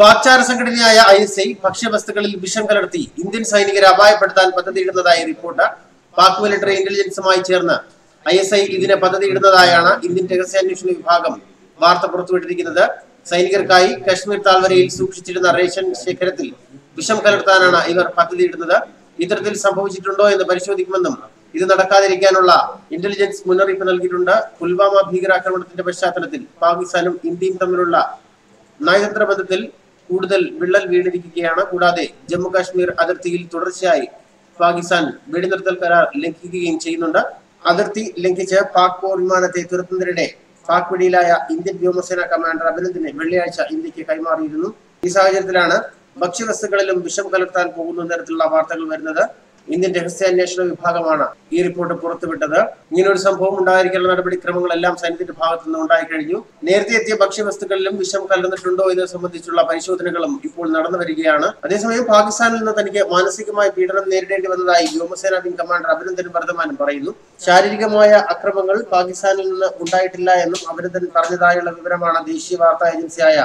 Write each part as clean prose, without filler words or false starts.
പാക്ചാര സംഘടനയായ ISI ഭക്ഷ്യവസ്തുക്കളിൽ വിഷം കലർത്തി ഇന്ത്യൻ സൈനികരെ അപായപ്പെടുത്താൻ പദ്ധതിയിടുന്നതായി റിപ്പോർട്ട്. പാക് മിലിറ്ററി ഇന്റലിജൻസുമായി ചേർന്ന് ISI ഇതിനെ പദ്ധതിയിടുന്നതായാണ് ഇന്ത്യൻ രഹസ്യാന്വേഷണ വിഭാഗം വാർത്ത പുറത്തുവിട്ടിരിക്കുന്നത്. സൈനികർക്കായി കശ്മീർ താഴ്വരയിൽ സൂക്ഷിച്ചിരുന്ന റേഷൻ ശേഖരത്തിൽ വിഷം കലർത്താനാണ് ഇവർ പദ്ധതിയിടുന്നത്. ഇത്തരത്തിൽ സംഭവിച്ചിട്ടുണ്ടോ എന്ന് പരിശോധിക്കുമെന്നും ഇത് നടക്കാതിരിക്കാനുള്ള ഇന്റലിജൻസ് മുന്നറിയിപ്പ് നൽകിയിട്ടുണ്ട്. പുൽവാമ ഭീകരാക്രമണത്തിന്റെ പശ്ചാത്തലത്തിൽ പാകിസ്ഥാനും ഇന്ത്യയും തമ്മിലുള്ള നയതന്ത്ര ബന്ധത്തിൽ കൂടുതൽ വിള്ളൽ വീണിരിക്കുകയാണ്. കൂടാതെ ജമ്മു കാശ്മീർ അതിർത്തിയിൽ തുടർച്ചയായി പാകിസ്ഥാൻ വെടിനിർത്തൽ കരാർ ലംഘിക്കുകയും ചെയ്യുന്നുണ്ട്. അതിർത്തി ലംഘിച്ച് പാക് പോർ വിമാനത്തെ തുരത്തുന്നതിനിടെ പാക് വെടിയിലായ ഇന്ത്യൻ വ്യോമസേന കമാൻഡർ അഭിനന്ദനെ വെള്ളിയാഴ്ച ഇന്ത്യക്ക് കൈമാറിയിരുന്നു. ഈ സാഹചര്യത്തിലാണ് ഭക്ഷ്യവസ്തുക്കളിലും വിഷം കലർത്താൻ പോകുന്ന തരത്തിലുള്ള വാർത്തകൾ വരുന്നത്. ഇന്ത്യൻ രഹസ്യാന്വേഷണ വിഭാഗമാണ് ഈ റിപ്പോർട്ട് പുറത്തുവിട്ടത്. ഇങ്ങനൊരു സംഭവം ഉണ്ടായിരിക്കാനുള്ള നടപടിക്രമങ്ങളെല്ലാം സൈന്യത്തിന്റെ ഭാഗത്തു നിന്ന് ഉണ്ടായി കഴിഞ്ഞു. നേരത്തെ എത്തിയ ഭക്ഷ്യവസ്തുക്കളിലും വിഷം കലർന്നിട്ടുണ്ടോ എന്ന് സംബന്ധിച്ചുള്ള പരിശോധനകളും ഇപ്പോൾ നടന്നു വരികയാണ്. അതേസമയം പാകിസ്ഥാനിൽ നിന്ന് തനിക്ക് മാനസികമായ പീഡനം നേരിടേണ്ടി വന്നതായി വ്യോമസേന വിംഗ് കമാൻഡർ അഭിനന്ദൻ വർദ്ധമാനും പറയുന്നു. ശാരീരികമായ അക്രമങ്ങൾ പാകിസ്ഥാനിൽ നിന്ന് ഉണ്ടായിട്ടില്ല എന്നും അഭിനന്ദൻ പറഞ്ഞതായുള്ള വിവരമാണ് ദേശീയ വാർത്താ ഏജൻസിയായ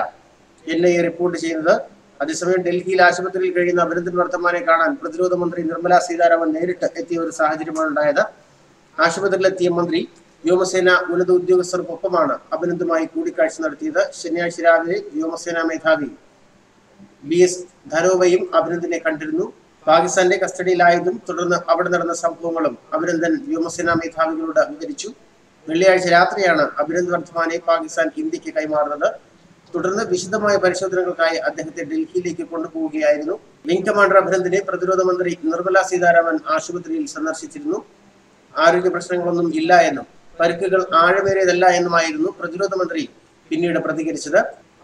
NIA റിപ്പോർട്ട് ചെയ്യുന്നത്. അതേസമയം ഡൽഹിയിൽ ആശുപത്രിയിൽ കഴിയുന്ന അഭിനന്ദൻ വർദ്ധമാനെ കാണാൻ പ്രതിരോധ മന്ത്രി നിർമ്മല സീതാരാമൻ നേരിട്ട് എത്തിയ ഒരു സാഹചര്യമാണ് ഉണ്ടായത്. ആശുപത്രിയിലെത്തിയ മന്ത്രി വ്യോമസേന ഉന്നത ഉദ്യോഗസ്ഥർക്കൊപ്പമാണ് അഭിനന്ദുമായി കൂടിക്കാഴ്ച നടത്തിയത്. ശനിയാഴ്ച രാവിലെ വ്യോമസേനാ മേധാവി BS ധനോവയും അഭിനന്ദനെ കണ്ടിരുന്നു. പാകിസ്ഥാന്റെ കസ്റ്റഡിയിലായതും തുടർന്ന് അവിടെ നടന്ന സംഭവങ്ങളും അഭിനന്ദൻ വ്യോമസേനാ മേധാവികളോട് വിവരിച്ചു. വെള്ളിയാഴ്ച രാത്രിയാണ് അഭിനന്ദൻ വർദ്ധമാനെ പാകിസ്ഥാൻ ഇന്ത്യക്ക് കൈമാറുന്നത്. തുടർന്ന് വിശദമായ പരിശോധനകൾക്കായി അദ്ദേഹത്തെ ഡൽഹിയിലേക്ക് കൊണ്ടുപോവുകയായിരുന്നു. വിംഗ് കമാൻഡർ അഭിനന്ദനെ പ്രതിരോധ മന്ത്രി നിർമ്മല സീതാരാമൻ ആശുപത്രിയിൽ സന്ദർശിച്ചിരുന്നു. ആരോഗ്യ പ്രശ്നങ്ങളൊന്നും ഇല്ല എന്നും പരിക്കുകൾ ആഴമേറിയതല്ല എന്നുമായിരുന്നു പ്രതിരോധ മന്ത്രി പിന്നീട് പ്രതികരിച്ചത്.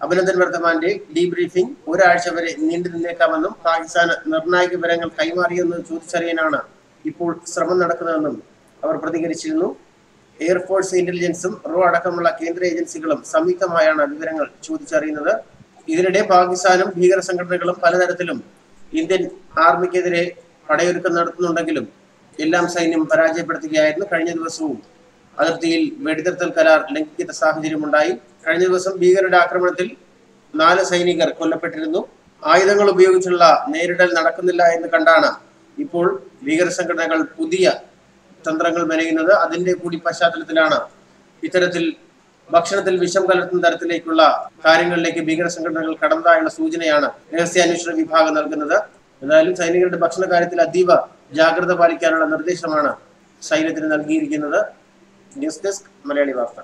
അഭിനന്ദൻ വർദ്ധമാന്റെ ഡീബ്രീഫിംഗ് ഒരാഴ്ച വരെ നീണ്ടു നിന്നേക്കാമെന്നും പാകിസ്ഥാന് നിർണായക വിവരങ്ങൾ കൈമാറിയെന്ന് ചോദിച്ചറിയാനാണ് ഇപ്പോൾ ശ്രമം നടക്കുന്നതെന്നും അവർ പ്രതികരിച്ചിരുന്നു. എയർഫോഴ്സ് ഇന്റലിജൻസും റോ അടക്കമുള്ള കേന്ദ്ര ഏജൻസികളും സംയുക്തമായാണ് വിവരങ്ങൾ ചോദിച്ചറിയുന്നത്. ഇതിനിടെ പാകിസ്ഥാനും ഭീകര സംഘടനകളും പലതരത്തിലും ഇന്ത്യൻ ആർമിക്കെതിരെ പടയൊരുക്കം നടത്തുന്നുണ്ടെങ്കിലും എല്ലാം സൈന്യം പരാജയപ്പെടുത്തുകയായിരുന്നു. കഴിഞ്ഞ ദിവസവും അതിർത്തിയിൽ വെടിനിർത്തൽ കരാർ ലംഘിക്കുന്ന സാഹചര്യമുണ്ടായി. കഴിഞ്ഞ ദിവസം ഭീകരരുടെ ആക്രമണത്തിൽ 4 സൈനികർ കൊല്ലപ്പെട്ടിരുന്നു. ആയുധങ്ങൾ ഉപയോഗിച്ചുള്ള നേരിടൽ നടക്കുന്നില്ല എന്ന് കണ്ടാണ് ഇപ്പോൾ ഭീകര സംഘടനകൾ പുതിയ തന്ത്രങ്ങൾ മെനയുന്നത്. അതിന്റെ കൂടി പശ്ചാത്തലത്തിലാണ് ഇത്തരത്തിൽ ഭക്ഷണത്തിൽ വിഷം കലർത്തുന്ന തരത്തിലേക്കുള്ള കാര്യങ്ങളിലേക്ക് ഭീകര സംഘടനകൾ കടന്നതായുള്ള സൂചനയാണ് രഹസ്യാന്വേഷണ വിഭാഗം നൽകുന്നത്. എന്തായാലും സൈനികരുടെ ഭക്ഷണ കാര്യത്തിൽ അതീവ ജാഗ്രത പാലിക്കാനുള്ള നിർദ്ദേശമാണ് സൈന്യത്തിന് നൽകിയിരിക്കുന്നത്. ന്യൂസ് ഡെസ്ക് മലയാളി വാർത്ത.